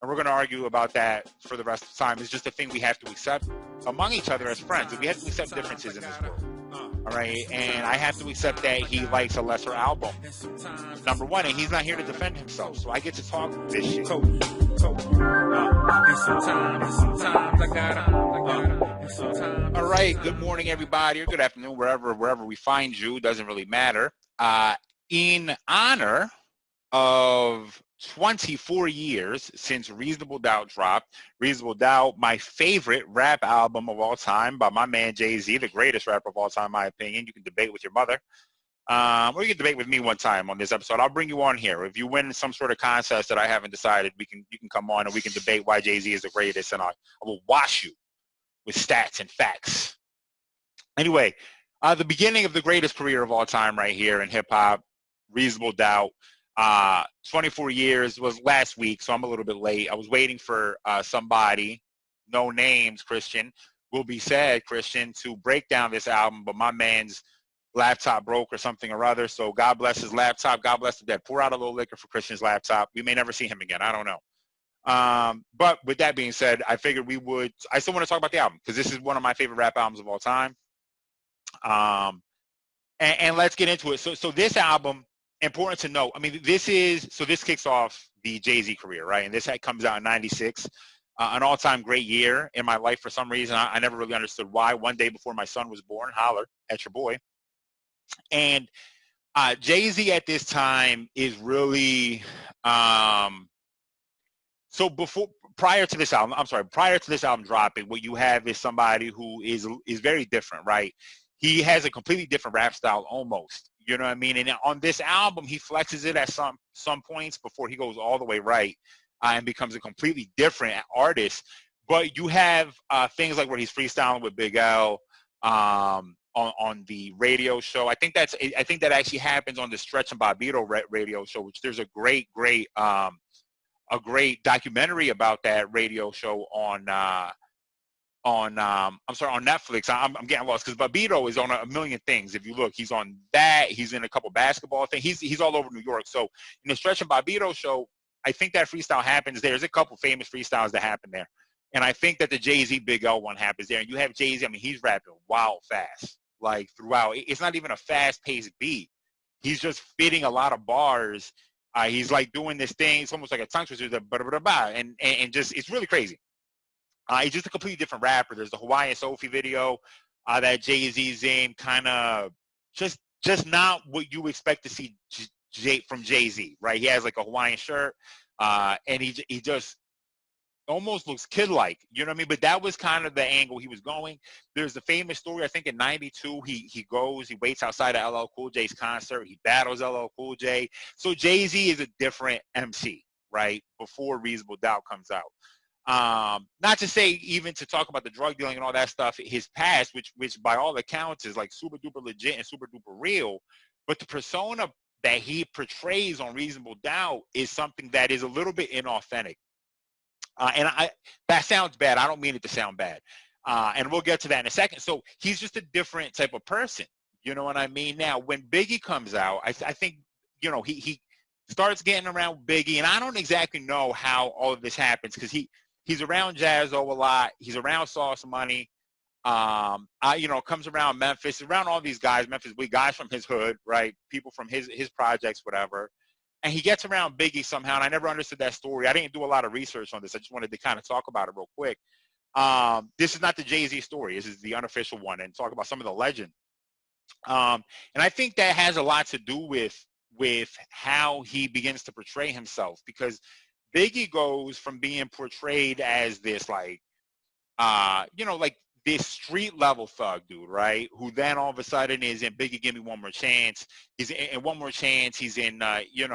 and we're going to argue about that for the rest of the time. It's just a thing we have to accept among each other as friends. And we have to accept differences in this world. All right, and I have to accept that he likes a lesser album, number one, and he's not here to defend himself, so I get to talk this shit. All right, good morning, everybody, or good afternoon, wherever we find you, doesn't really matter. In honor of 24 years since Reasonable Doubt dropped. Reasonable Doubt, my favorite rap album of all time by my man Jay-Z, the greatest rapper of all time, in my opinion. You can debate with your mother. Or you can debate with me one time on this episode. I'll bring you on here. If you win some sort of contest that I haven't decided, you can come on and we can debate why Jay-Z is the greatest, and I will wash you with stats and facts. Anyway, the beginning of the greatest career of all time right here in hip-hop, Reasonable Doubt. 24 years was last week, so I'm a little bit late. I was waiting for somebody, no names, Christian, will be said, Christian, to break down this album, but my man's laptop broke or something or other, so God bless his laptop. God bless the dead. Pour out a little liquor for Christian's laptop. We may never see him again. I don't know. But with that being said, I figured I still want to talk about the album because this is one of my favorite rap albums of all time. And let's get into it. So this album, important to note, I mean, this kicks off the Jay-Z career, right? And this comes out in 96, an all-time great year in my life for some reason. I never really understood why. One day before my son was born, holler at your boy. And Jay-Z at this time is really, prior to this album dropping, what you have is somebody who is very different, right? He has a completely different rap style almost. You know what I mean? And on this album, he flexes it at some points before he goes all the way right and becomes a completely different artist. But you have things like where he's freestyling with Big L on the radio show. I think that actually happens on the Stretch and Bobbito radio show, which there's a great documentary about that radio show on Netflix. I'm getting lost because Bobbito is on a million things. If you look, he's on that. He's in a couple basketball things. He's all over New York. So in the Stretch and Bobbito show, I think that freestyle happens there. There's a couple famous freestyles that happen there. And I think that the Jay-Z Big L one happens there. And you have Jay-Z, I mean, he's rapping wild fast, like throughout. It's not even a fast-paced beat. He's just fitting a lot of bars. He's like doing this thing. It's almost like a tongue twister, and just, it's really crazy. He's just a completely different rapper. There's the Hawaiian Sophie video that Jay-Z's in, kind of just not what you expect to see from Jay-Z, right? He has like a Hawaiian shirt, and he just almost looks kid-like, you know what I mean? But that was kind of the angle he was going. There's the famous story, I think in 92, he waits outside of LL Cool J's concert. He battles LL Cool J. So Jay-Z is a different MC, right, before Reasonable Doubt comes out. Not to say even to talk about the drug dealing and all that stuff, his past, which by all accounts is like super duper legit and super duper real, but the persona that he portrays on Reasonable Doubt is something that is a little bit inauthentic. And that sounds bad. I don't mean it to sound bad. And we'll get to that in a second. So he's just a different type of person. You know what I mean? Now, when Biggie comes out, I think, you know, he starts getting around Biggie, and I don't exactly know how all of this happens because he's around Jaz-O a lot. He's around Sauce Money. Comes around Memphis, around all these guys, guys from his hood, right? People from his projects, whatever. And he gets around Biggie somehow, and I never understood that story. I didn't do a lot of research on this. I just wanted to kind of talk about it real quick. This is not the Jay-Z story. This is the unofficial one, and talk about some of the legend. And I think that has a lot to do with how he begins to portray himself, because Biggie goes from being portrayed as this like this street level thug dude, right? Who then all of a sudden is in Biggie Give Me One More Chance. He's in One More Chance. He's in in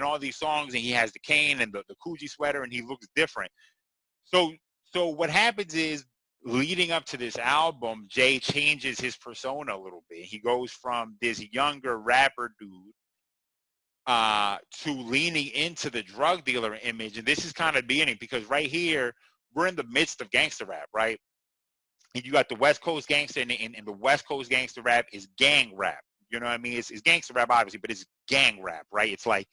all these songs, and he has the cane and the Coogee sweater, and he looks different. So what happens is, leading up to this album, Jay changes his persona a little bit. He goes from this younger rapper dude to leaning into the drug dealer image. And this is kind of beginning, because right here, we're in the midst of gangster rap, right? And you got the West Coast gangster, and the West Coast gangster rap is gang rap. You know what I mean? It's gangster rap, obviously, but it's gang rap, right? It's like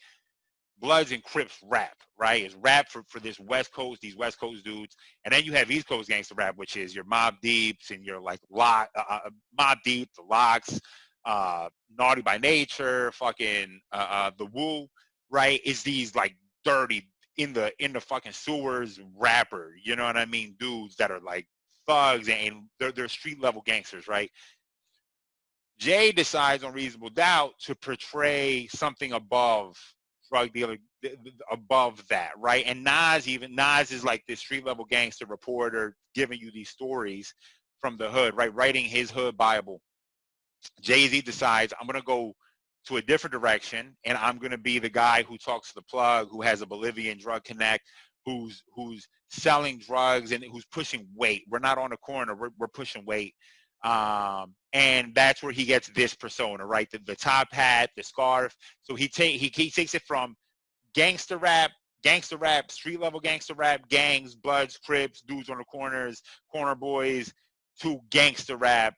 Bloods and Crips rap, right? It's rap for this West Coast, these West Coast dudes. And then you have East Coast gangster rap, which is your Mobb Deeps and your like Mobb Deep, the Locks, Naughty by Nature, fucking the Wu, right? Is these like dirty in the fucking sewers rapper, you know what I mean? Dudes that are like thugs and they're street level gangsters, right? Jay decides on Reasonable Doubt to portray something above drug dealer, above that, right? And Nas is like this street level gangster reporter giving you these stories from the hood, right? Writing his hood Bible. Jay-Z decides, I'm going to go to a different direction, and I'm going to be the guy who talks to the plug, who has a Bolivian drug connect, who's selling drugs and who's pushing weight. We're not on the corner. We're pushing weight. And that's where he gets this persona, right? The top hat, the scarf. So he takes it from gangster rap, street level gangster rap, gangs, Bloods, Crips, dudes on the corners, corner boys, to gangster rap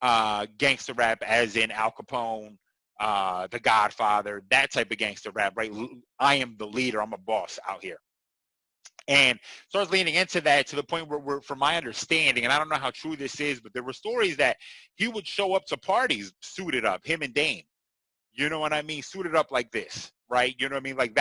as in Al Capone, The Godfather, that type of gangster rap, right? I am the leader. I'm a boss out here. And starts leaning into that to the point where, from my understanding, and I don't know how true this is, but there were stories that he would show up to parties suited up, him and Dame. You know what I mean? Suited up like this, right? You know what I mean? Like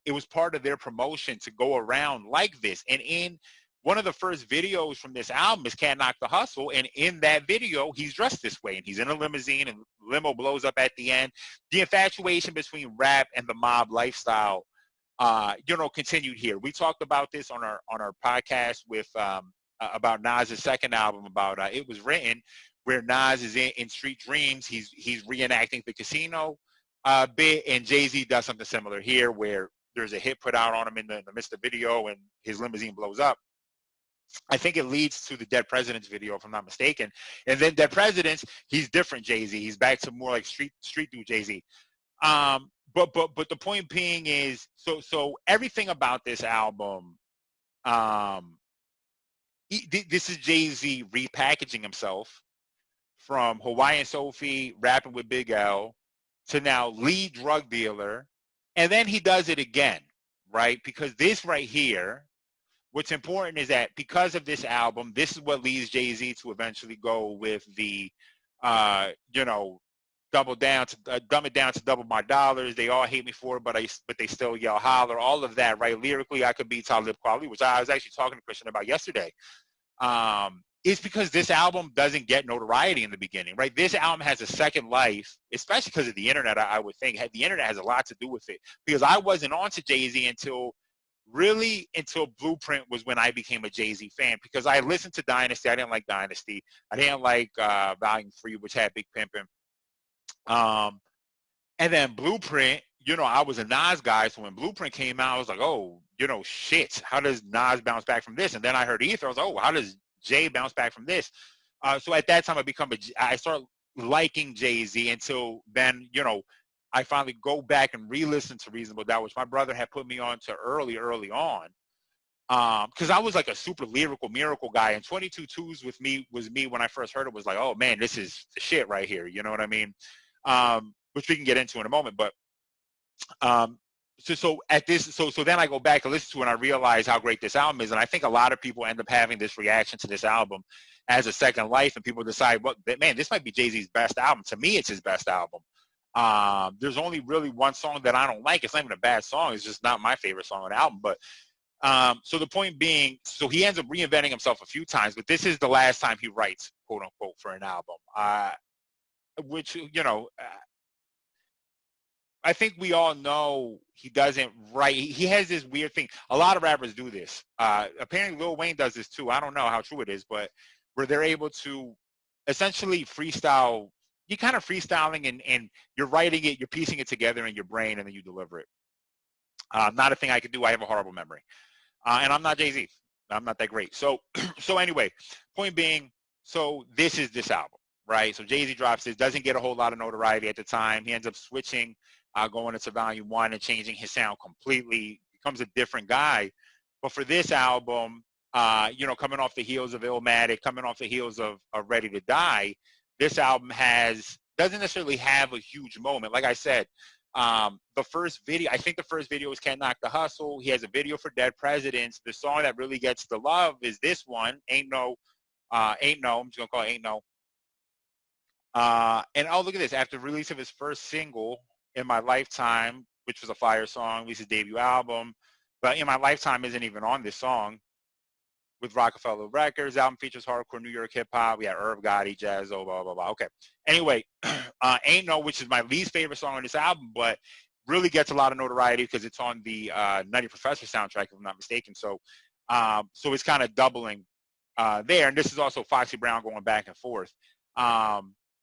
it was part of their promotion to go around like this. And in one of the first videos from this album is Can't Knock the Hustle. And in that video, he's dressed this way and he's in a limousine and limo blows up at the end. The infatuation between rap and the mob lifestyle continued here. We talked about this on our podcast with about Nas's second album, about It Was Written, where Nas is in Street Dreams. He's reenacting the casino bit, and Jay-Z does something similar here, where there's a hit put out on him in the midst of the video, and his limousine blows up. I think it leads to the Dead Presidents video, if I'm not mistaken. And then Dead Presidents, he's different Jay-Z. He's back to more like street dude Jay-Z. But the point being is, so everything about this album, this is Jay-Z repackaging himself from Hawaiian Sophie, rapping with Big L, to now lead drug dealer, and then he does it again, right? Because this right here, what's important is that because of this album, this is what leads Jay-Z to eventually go with the, dumb it down to double my dollars. They all hate me for it, but they still yell holler. All of that, right? Lyrically, I could be Talib Kweli, which I was actually talking to Christian about yesterday. It's because this album doesn't get notoriety in the beginning, right? This album has a second life, especially because of the internet. I would think the internet has a lot to do with it, because I wasn't on to Jay-Z until Blueprint was when I became a Jay-Z fan, because I listened to Dynasty. I didn't like Dynasty. I didn't like Volume 3, which had Big Pimpin'. And then Blueprint, I was a Nas guy, so when Blueprint came out, I was like, oh, shit, how does Nas bounce back from this? And then I heard Ether, I was like, oh, how does Jay bounce back from this? So at that time, I start liking Jay-Z until then, I finally go back and re-listen to Reasonable Doubt, which my brother had put me on to early on. Because I was like a super lyrical miracle guy, and 22 Twos was me when I first heard it. Was like, oh man, this is the shit right here. You know what I mean? Which we can get into in a moment. But so then I go back and listen to it, and I realize how great this album is. And I think a lot of people end up having this reaction to this album as a second life, and people decide, well, man, this might be Jay-Z's best album. To me, it's his best album. There's only really one song that I don't like. It's not even a bad song. It's just not my favorite song on the album. But so the point being, so he ends up reinventing himself a few times, but this is the last time he writes, quote unquote, for an album. Which, I think we all know he doesn't write. He has this weird thing. A lot of rappers do this. Apparently Lil Wayne does this too. I don't know how true it is, but where they're able to essentially freestyle. You're kind of freestyling and you're writing it, you're piecing it together in your brain, and then you deliver it. Not a thing I could do. I have a horrible memory. And I'm not Jay-Z. I'm not that great. So anyway, point being, so this is this album, right? So Jay-Z drops this, doesn't get a whole lot of notoriety at the time. He ends up switching, going into Volume 1 and changing his sound completely, becomes a different guy. But for this album, coming off the heels of Illmatic, coming off the heels of Ready to Die, this album doesn't necessarily have a huge moment. Like I said, The first video, I think the first video is Can't Knock the Hustle. He has a video for Dead Presidents. The song that really gets the love is this one, Ain't No. I'm just gonna call it Ain't No. And oh, look at this. After the release of his first single, In My Lifetime, which was a fire song, released his debut album, but In My Lifetime isn't even on this song. With Rockefeller Records, album features hardcore New York hip hop. We had Irv Gotti, Jazzo, blah blah blah. Okay. Anyway, Ain't No, which is my least favorite song on this album, but really gets a lot of notoriety because it's on the Nutty Professor soundtrack, if I'm not mistaken. So, so it's kind of doubling there. And this is also Foxy Brown going back and forth.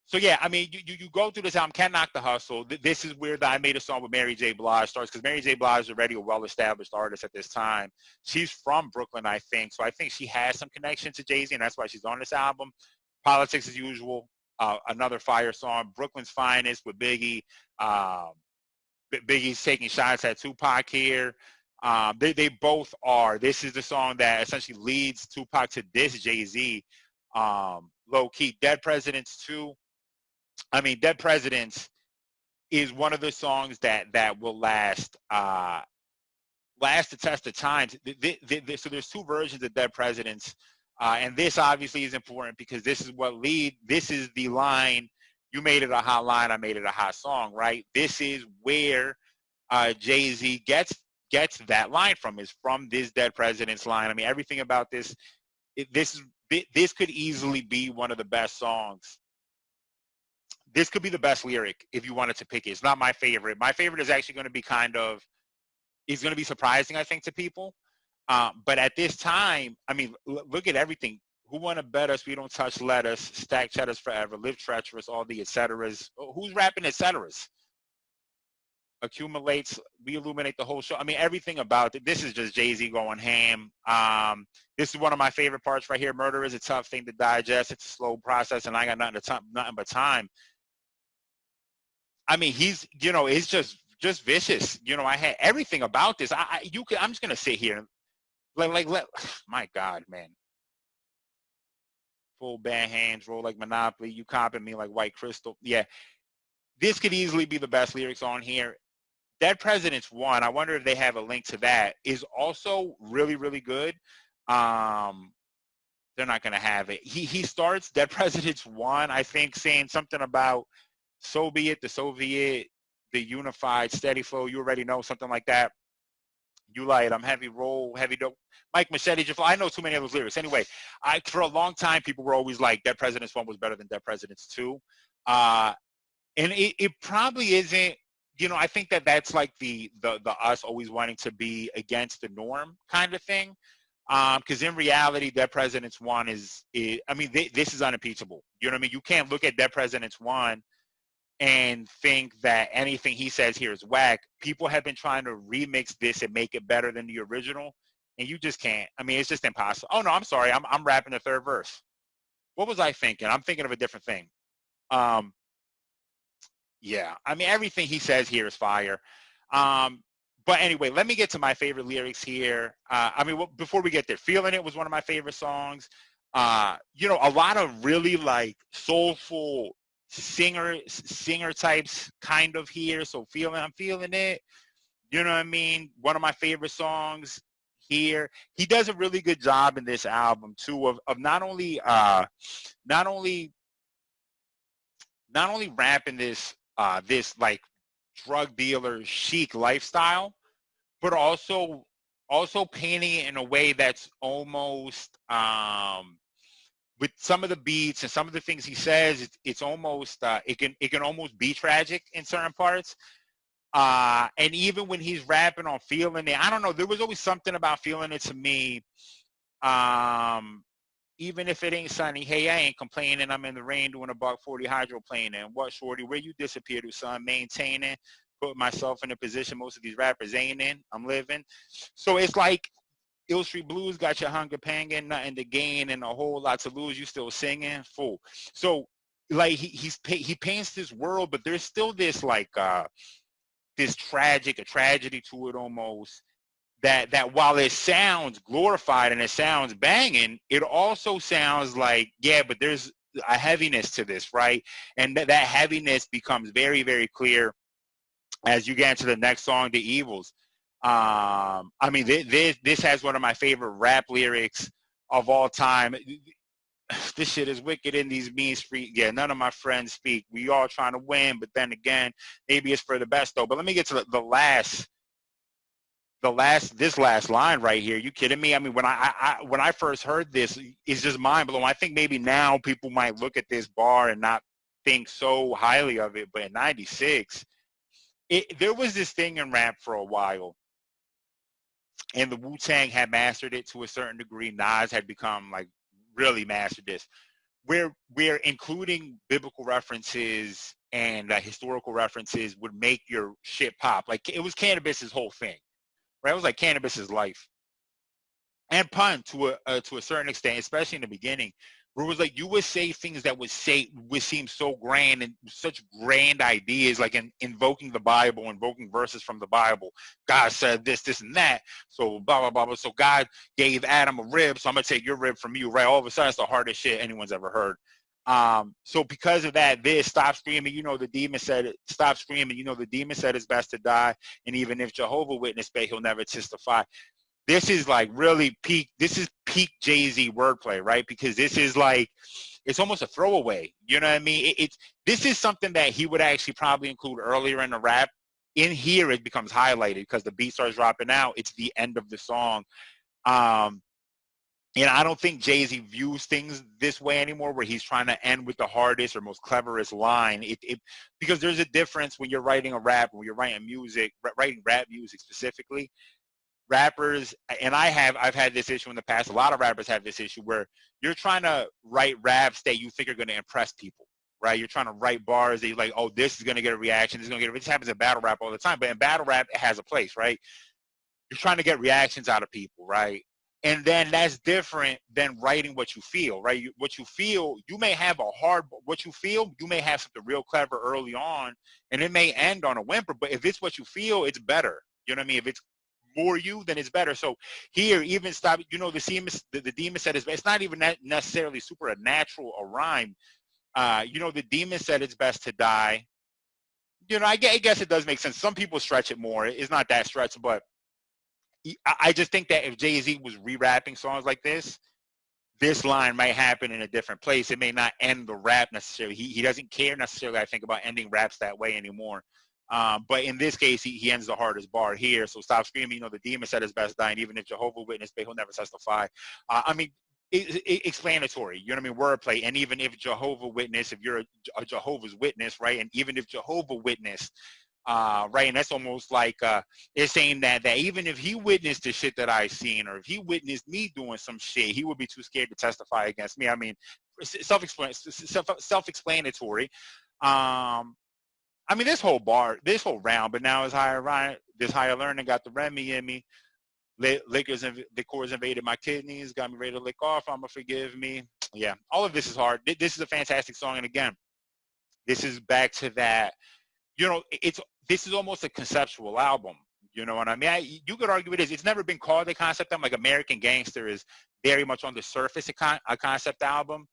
So yeah, I mean, you go through this album, Can't Knock the Hustle. This is where the I Made a Song with Mary J. Blige starts, because Mary J. Blige is already a well-established artist at this time. She's from Brooklyn, I think, so I think she has some connection to Jay-Z, and that's why she's on this album. Politics as Usual, another fire song. Brooklyn's Finest with Biggie. Biggie's taking shots at Tupac here. They both are. This is the song that essentially leads Tupac to this Jay-Z. Low key. Dead Presidents 2. I mean, Dead Presidents is one of the songs that will last the test of time. So there's two versions of Dead Presidents, and this obviously is important because this is the line, you made it a hot line, I made it a hot song, right? This is where Jay-Z gets that line from, is from this Dead Presidents line. I mean, everything about this could easily be one of the best songs. This could be the best lyric if you wanted to pick it. It's not my favorite. My favorite is actually going to be is going to be surprising, I think, to people. But at this time, I mean, look at everything. Who want to bet us? We don't touch lettuce. Stack cheddars forever. Live treacherous. All the et ceteras. Who's rapping et ceteras? Accumulates. We illuminate the whole show. I mean, everything about it. This is just Jay-Z going ham. This is one of my favorite parts right here. Murder is a tough thing to digest. It's a slow process, and I got nothing but time. I mean, it's just vicious. I had everything about this. I'm just gonna sit here, my God, man. Full band hands, roll like Monopoly. You copying me like White Crystal. Yeah, this could easily be the best lyrics on here. Dead Presidents 1. I wonder if they have a link to that. Is also really, really good. They're not gonna have it. He starts Dead Presidents 1, I think, saying something about Soviet, the Soviet, the unified, steady flow. You already know, something like that. You light, I'm heavy roll, heavy dope. Mike Machete, I know too many of those lyrics. Anyway, for a long time, people were always like, Dead Presidents 1 was better than Dead Presidents 2. And it probably isn't. I think that's like the us always wanting to be against the norm kind of thing. Because in reality, Dead Presidents 1 is I mean, this is unimpeachable. You know what I mean? You can't look at Dead Presidents 1 and think that anything he says here is whack. People have been trying to remix this and make it better than the original, and you just can't. I mean, it's just impossible. Oh no, I'm sorry. I'm rapping the third verse. What was I thinking? I'm thinking of a different thing. Yeah, I mean, everything he says here is fire. But anyway, let me get to my favorite lyrics here. I mean, before we get there, Feeling It was one of my favorite songs. A lot of really like soulful singer types kind of here. So I'm feeling it. You know what I mean? One of my favorite songs here. He does a really good job in this album too of not only rapping this like drug dealer chic lifestyle, but also painting it in a way that's almost with some of the beats and some of the things he says, it's almost it can almost be tragic in certain parts. And even when he's rapping on Feeling It, I don't know, there was always something about Feeling It to me. Even if it ain't sunny, hey, I ain't complaining. I'm in the rain doing a $140 hydroplaning. What, shorty, where you disappear to, son? Maintaining, put myself in a position most of these rappers ain't in. I'm living. So it's like Ill Street Blues got your hunger panging, nothing to gain and a whole lot to lose. You still singing, fool. So like he paints this world, but there's still this like this tragedy to it almost. That while it sounds glorified and it sounds banging, it also sounds like, yeah, but there's a heaviness to this, right? And that heaviness becomes very, very clear as you get into the next song, The Evils. I mean, this has one of my favorite rap lyrics of all time. This shit is wicked in these mean streets. Yeah, none of my friends speak. We all trying to win, but then again, maybe it's for the best though. But let me get to this last line right here. You kidding me? I mean, when I first heard this, it's just mind blowing. I think maybe now people might look at this bar and not think so highly of it, but in '96, there was this thing in rap for a while, and the Wu-Tang had mastered it to a certain degree. Nas had become like really mastered this, where including biblical references and historical references would make your shit pop. Like it was Cannabis's whole thing, right? It was like Cannabis's life, and Pun to a certain extent, especially in the beginning, where it was like you would say things that would seem so grand and such grand ideas, like invoking the Bible, invoking verses from the Bible. God said this, this, and that. So blah blah blah blah. So God gave Adam a rib, so I'm gonna take your rib from you, right? All of a sudden, it's the hardest shit anyone's ever heard. So because of that, this stop screaming, you know the demon said it. Stop screaming, you know the demon said it's best to die, and even if Jehovah Witness bet he'll never testify. This is like really peak. This is peak Jay-Z wordplay, right? Because this is like, it's almost a throwaway. You know what I mean? This is something that he would actually probably include earlier in the rap. In here, it becomes highlighted because the beat starts dropping out. It's the end of the song. And I don't think Jay-Z views things this way anymore, where he's trying to end with the hardest or most cleverest line. Because there's a difference when you're writing a rap, when you're writing music, writing rap music specifically. Rappers, and I've had this issue in the past. A lot of rappers have this issue where you're trying to write raps that you think are going to impress people, right? You're trying to write bars that you're like, oh, this is going to get a reaction. This is going to get. This happens in battle rap all the time, but in battle rap, it has a place, right? You're trying to get reactions out of people, right? And then that's different than writing what you feel, right? What you feel, you may have what you feel, you may have something real clever early on, and it may end on a whimper. But if it's what you feel, it's better. You know what I mean? If it's more you, then it's better. So here, even stop. You know, the demon said it's not even necessarily super a natural a rhyme. You know, the demon said it's best to die. You know, I guess it does make sense. Some people stretch it more. It's not that stretch, but I just think that if Jay-Z was re-rapping songs like this line might happen in a different place. It may not end the rap necessarily. He doesn't care necessarily, I think, about ending raps that way anymore. But in this case, he ends the hardest bar here. So stop screaming, you know, the demon said his best dying, even if Jehovah Witness, but he'll never testify. I mean, explanatory, you know what I mean? Wordplay. And even if Jehovah Witness, if you're a Jehovah's Witness, right? And even if Jehovah Witness, right? And that's almost like it's saying that even if he witnessed the shit that I seen, or if he witnessed me doing some shit, he would be too scared to testify against me. I mean, self-explanatory. I mean, this whole round, but now it's this higher learning got the Remy in me. Liquors invaded my kidneys, got me ready to lick off. I'ma forgive me. Yeah, all of this is hard. This is a fantastic song, and again, this is back to that. You know, this is almost a conceptual album. You know what I mean? You could argue it is. It's never been called a concept album. Like American Gangster is very much on the surface a concept album.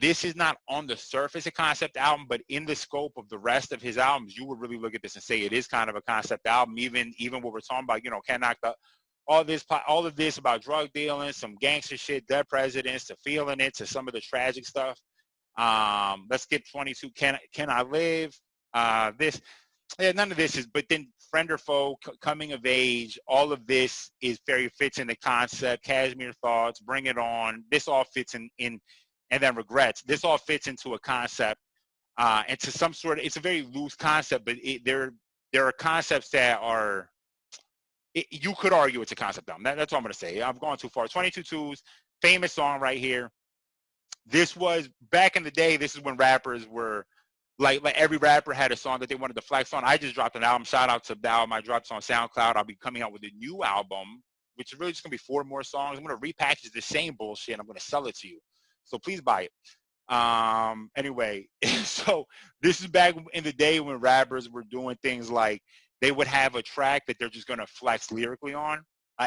This is not on the surface a concept album, but in the scope of the rest of his albums, you would really look at this and say it is kind of a concept album. Even what we're talking about, you know, all of this about drug dealing, some gangster shit, dead presidents, to feeling it, to some of the tragic stuff. Let's get 22. Can I live? None of this is. But then Friend or Foe, Coming of Age, all of this is very fits in the concept. Cashmere Thoughts, Bring It On. This all fits in. And then Regrets. This all fits into a concept, and to some sort of. It's a very loose concept, but there are concepts that are. You could argue it's a concept album. That's what I'm going to say. I'm going too far. 22 Twos, famous song right here. This was back in the day. This is when rappers were like every rapper had a song that they wanted to flex on. I just dropped an album. Shout out to the album I dropped on SoundCloud. I'll be coming out with a new album, which is really just going to be 4 more songs. I'm going to repackage the same bullshit, and I'm going to sell it to you. So please buy it. Anyway, so this is back in the day when rappers were doing things like they would have a track that they're just going to flex lyrically on.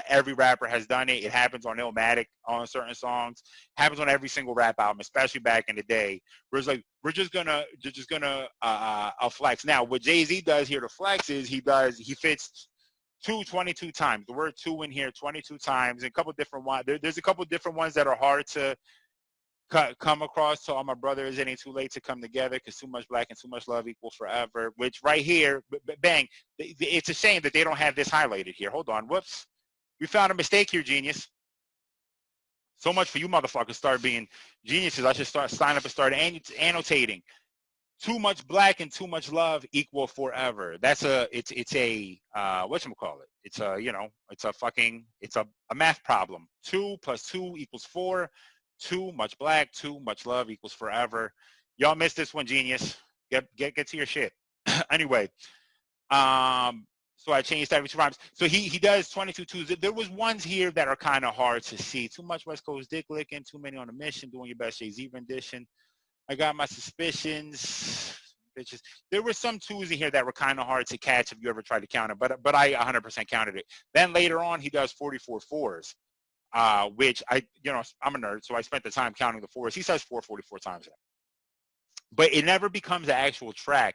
Every rapper has done it. It happens on Illmatic on certain songs. Happens on every single rap album, especially back in the day. Where it's like we're just gonna flex. Now, what Jay-Z does here to flex is he fits 22 times. The word two in here 22 times. And a couple different ones. There's a couple different ones that are hard to come across. To all my brothers, it ain't too late to come together because too much black and too much love equals forever. Which right here, bang. It's a shame that they don't have this highlighted here. Hold on. Whoops. We found a mistake here, genius. So much for you motherfuckers start being geniuses. I should sign up and start annotating. Too much black and too much love equal forever. That's it's a whatchamacallit. It's a, it's a math problem. 2 + 2 = 4. Too much black, too much love equals forever. Y'all missed this one, genius. Get to your shit. Anyway, so I changed every 2 rhymes. So he does 22 twos. There was ones here that are kind of hard to see. Too much West Coast dick licking, too many on a mission, doing your best Jay-Z rendition. I got my suspicions, bitches. There were some twos in here that were kind of hard to catch if you ever tried to count it, but I 100% counted it. Then later on, he does 44 fours, which I'm a nerd, so I spent the time counting the fours. He says 444 times. But it never becomes an actual track.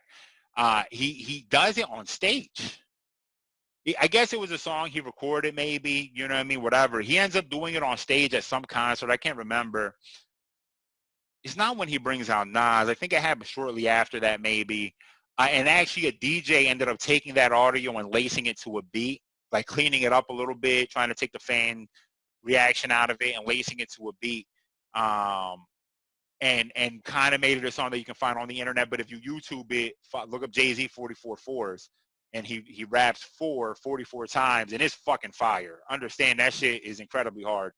He does it on stage. I guess it was a song he recorded, maybe, you know what I mean, whatever. He ends up doing it on stage at some concert. I can't remember. It's not when he brings out Nas. I think it happened shortly after that, maybe. And actually, a DJ ended up taking that audio and lacing it to a beat, like cleaning it up a little bit, trying to take the fan reaction out of it and lacing it to a beat. And kind of made it a song that you can find on the internet. But if you YouTube it, look up Jay-Z 44 fours. And he raps 44 times, and it's fucking fire. Understand that shit is incredibly hard.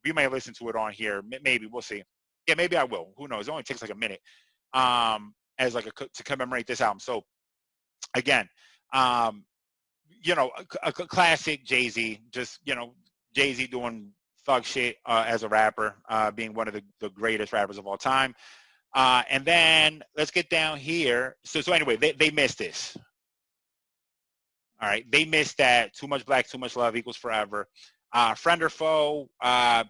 We may listen to it on here. Maybe we'll see. Yeah, maybe I will. Who knows? It only takes like a minute. As like to commemorate this album. So again, a classic Jay-Z. Just Jay-Z doing thug shit as a rapper, being one of the greatest rappers of all time. And then let's get down here. So anyway, they missed this. All right, they missed that. Too much black, too much love equals forever. Friend or foe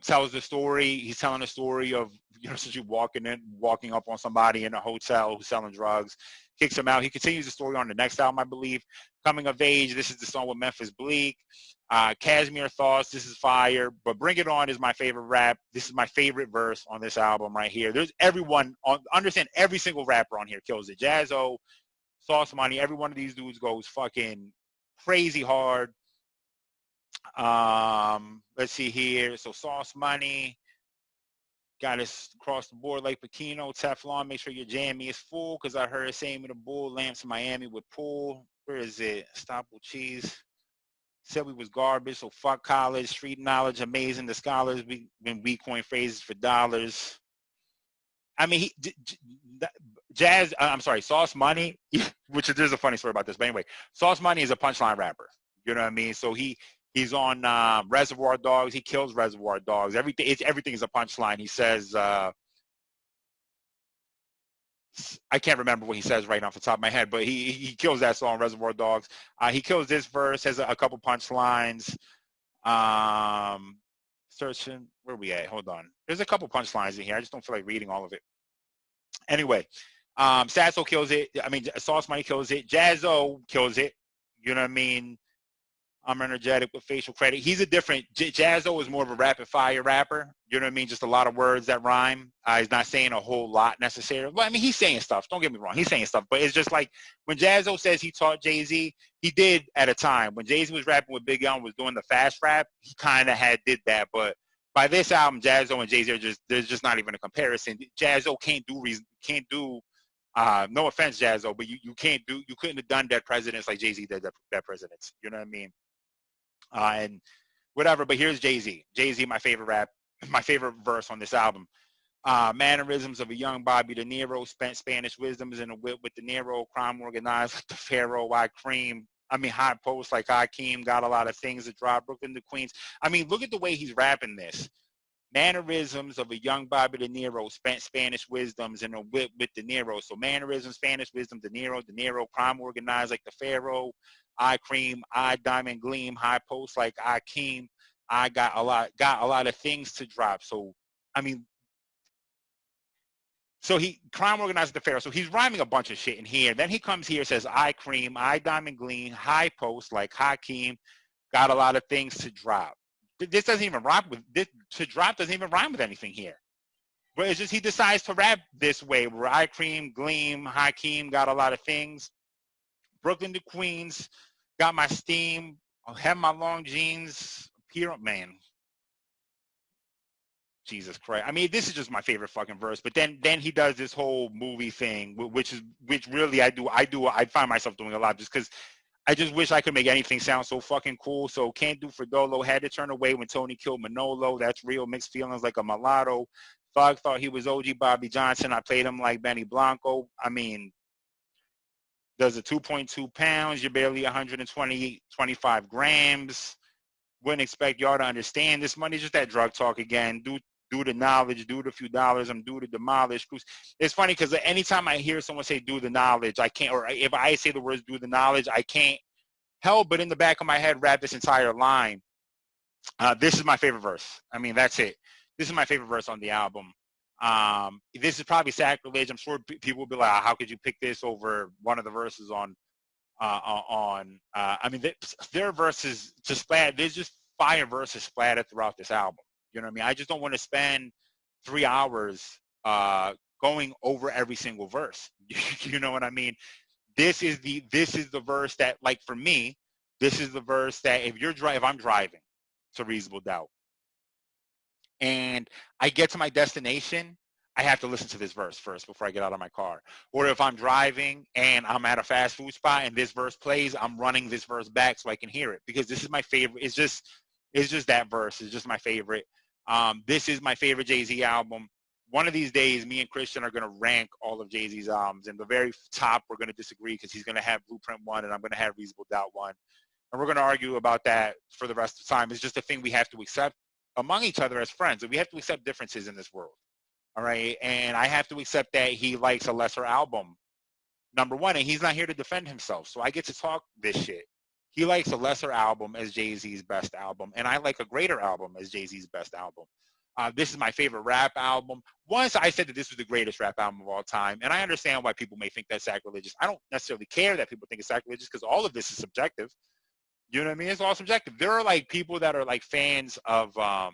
tells the story. He's telling the story of essentially walking up on somebody in a hotel who's selling drugs, kicks him out. He continues the story on the next album, I believe. Coming of Age. This is the song with Memphis Bleek. Cashmere Thoughts. This is fire. But Bring It On is my favorite rap. This is my favorite verse on this album right here. There's everyone understand every single rapper on here kills it. Jaz-O, Sauce Money. Every one of these dudes goes fucking crazy hard. Let's see here. So Sauce Money got us across the board like Pacino, Teflon. Make sure your jammy is full because I heard same with the bull lamps in Miami with pool. Where is it? Stop with cheese. Said we was garbage, so fuck college. Street knowledge amazing. The scholars when we coin phrases for dollars. I mean, Sauce Money, which there's a funny story about this, but anyway, Sauce Money is a punchline rapper. You know what I mean? So he's on Reservoir Dogs. He kills Reservoir Dogs. Everything is a punchline. He says, I can't remember what he says right off the top of my head, but he kills that song, Reservoir Dogs. He kills this verse, has a couple punchlines. Searching, where are we at? Hold on. There's a couple punchlines in here. I just don't feel like reading all of it. Anyway, Sasso kills it. I mean, Sauce Money kills it. Jaz-O kills it. You know what I mean? I'm energetic with facial credit. He's a different, Jaz-O is more of a rapid fire rapper. You know what I mean? Just a lot of words that rhyme. He's not saying a whole lot necessarily. Well, I mean, he's saying stuff. Don't get me wrong. He's saying stuff. But it's just like when Jaz-O says he taught Jay-Z, he did at a time. When Jay-Z was rapping with Big Young, was doing the fast rap, he kind of did that. But by this album, Jaz-O and Jay-Z there's just not even a comparison. Jaz-O can't do no offense, Jaz-O, but you couldn't have done Dead Presidents like Jay-Z did Dead Presidents. You know what I mean? And whatever, but here's Jay-Z. Jay-Z, my favorite verse on this album. Mannerisms of a young Bobby De Niro, spent Spanish wisdoms in a whip with De Niro, crime organized like the Pharaoh, hot post like Hakeem, got a lot of things to drop, Brooklyn to Queens. I mean, look at the way he's rapping this. Mannerisms of a young Bobby De Niro, spent Spanish wisdoms in a whip with De Niro. So mannerisms, Spanish wisdom, De Niro, crime organized like the Pharaoh. I cream, I diamond gleam, high post like I Keem. I got a lot of things to drop. So, I mean, so he crime organized the Pharaoh. So he's rhyming a bunch of shit in here. Then he comes here, says I cream, I diamond gleam, high post like Hakeem, got a lot of things to drop. This doesn't even rhyme with this. To drop doesn't even rhyme with anything here. But it's just he decides to rap this way, where I cream, gleam, Hakeem, got a lot of things. Brooklyn to Queens, got my steam, have my long jeans. Here, man. Jesus Christ. I mean, this is just my favorite fucking verse. But then he does this whole movie thing, which really I find myself doing a lot just because I just wish I could make anything sound so fucking cool. So can't do for Dolo, had to turn away when Tony killed Manolo. That's real, mixed feelings like a mulatto. Thug thought he was OG Bobby Johnson. I played him like Benny Blanco. I mean, does a 2.2 pounds. You're barely 125 grams. Wouldn't expect y'all to understand. This money just that drug talk again. Do the knowledge, do the few dollars. I'm due to demolish. It's funny because anytime I hear someone say do the knowledge, I can't, or if I say the words do the knowledge, I can't help but in the back of my head rap this entire line. This is my favorite verse. I mean, that's it. This is my favorite verse on the album. This is probably sacrilege. I'm sure people will be like, how could you pick this over one of the verses on I mean, their verses just splattered. There's just fire verses splattered throughout this album. You know what I mean? I just don't want to spend 3 hours going over every single verse. You know what I mean? This is the verse that, like, for me, this is the verse that if I'm driving to Reasonable Doubt and I get to my destination, I have to listen to this verse first before I get out of my car. Or if I'm driving and I'm at a fast food spot and this verse plays, I'm running this verse back so I can hear it because this is my favorite. It's just that verse is just my favorite. This is my favorite Jay-Z album. One of these days, me and Christian are going to rank all of Jay-Z's albums. And the very top, we're going to disagree because he's going to have Blueprint 1 and I'm going to have Reasonable Doubt 1. And we're going to argue about that for the rest of the time. It's just a thing we have to accept among each other as friends. We have to accept differences in this world. All right. And I have to accept that he likes a lesser album, number one, and he's not here to defend himself. So I get to talk this shit. He likes a lesser album as Jay-Z's best album, and I like a greater album as Jay-Z's best album. This is my favorite rap album. Once I said that this was the greatest rap album of all time, and I understand why people may think that's sacrilegious. I don't necessarily care that people think it's sacrilegious because all of this is subjective. You know what I mean? It's all subjective. There are like people that are like fans of that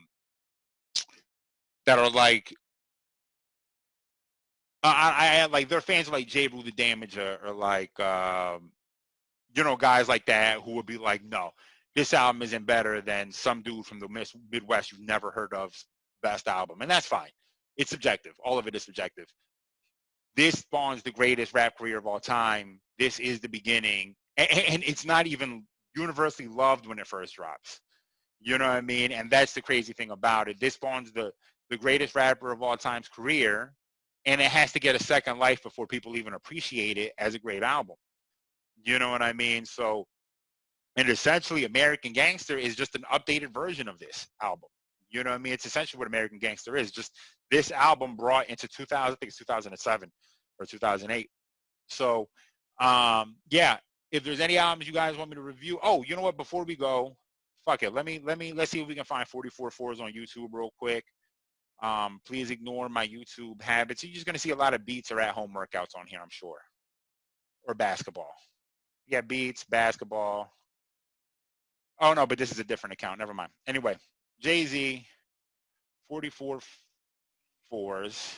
are like I like they're fans of like J. Rue the Damager or like you know, guys like that who would be like, no, this album isn't better than some dude from the Midwest you've never heard of's best album. And that's fine. It's subjective. All of it is subjective. This spawns the greatest rap career of all time. This is the beginning. And it's not even universally loved when it first drops. You know what I mean? And that's the crazy thing about it. This spawns the greatest rapper of all time's career. And it has to get a second life before people even appreciate it as a great album. You know what I mean? So, and essentially American Gangster is just an updated version of this album. You know what I mean? It's essentially what American Gangster is. Just this album brought into 2000, I think it's 2007 or 2008. So, yeah, if there's any albums you guys want me to review. Oh, you know what? Before we go, fuck it. Let's see if we can find 44 4s on YouTube real quick. Please ignore my YouTube habits. You're just going to see a lot of beats or at-home workouts on here, I'm sure. Or basketball. Yeah, beats, basketball. Oh, no, but this is a different account. Never mind. Anyway, Jay-Z, 44 4s.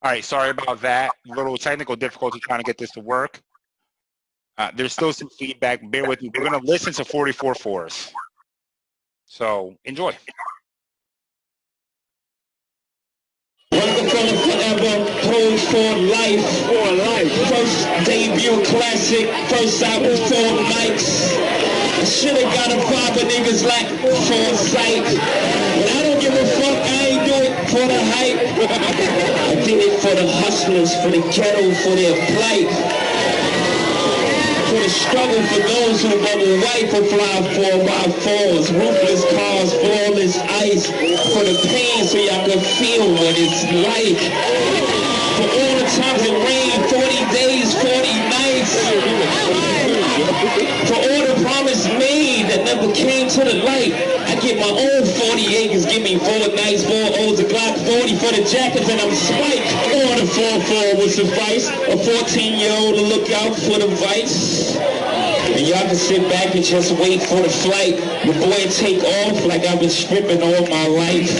All right, sorry about that. A little technical difficulty trying to get this to work. There's still some feedback. Bear with me. We're going to listen to 44 4s. So, enjoy. Forever, hold for life. First debut classic, first album, 4 mics. I should've got a vibe, but niggas lack foresight. But I don't give a fuck, I ain't do it for the hype. I did it for the hustlers, for the ghetto, for their plight. For the struggle for those who bubble white for fly 4x4s, ruthless cars, flawless ice. For the pain so y'all can feel what it's like. For all the times it rained, 40 days, 40 nights. For all the promise made that never came to the light, I get my own 40 acres, give me 4 nights, 4 O's, a Glock 40 for the jackets, and I'm spiked. Or the 4-4 would suffice, a 14-year-old to look out for the vice. And y'all can sit back and just wait for the flight. Your boy take off like I've been stripping all my life.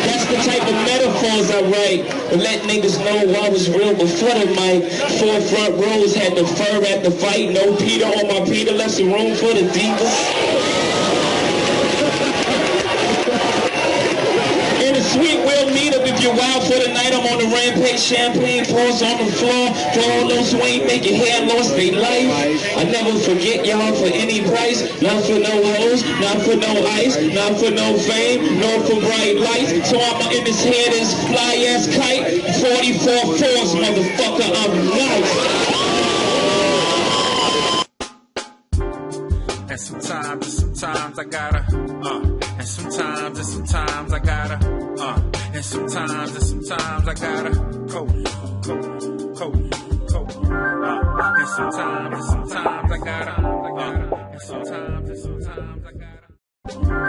That's the type of metaphors I write, to let niggas know I was real before the mic. 4 front rows had the fur at the fight. No Peter on my Peter, left some room for the divas. In the suite, we'll meet up if you're wild for the night. I'm on the rampage, champagne pours on the floor. For all those who ain't making hair lost their life. I never forget y'all for any price. Not for no hoes, not for no ice, not for no fame, nor for bright lights. So I'm in this head, this fly ass kite. 44 fours, motherfucker, I'm nice. And sometimes I gotta, and sometimes I gotta, and sometimes I gotta, coat, and sometimes I gotta, and sometimes I gotta.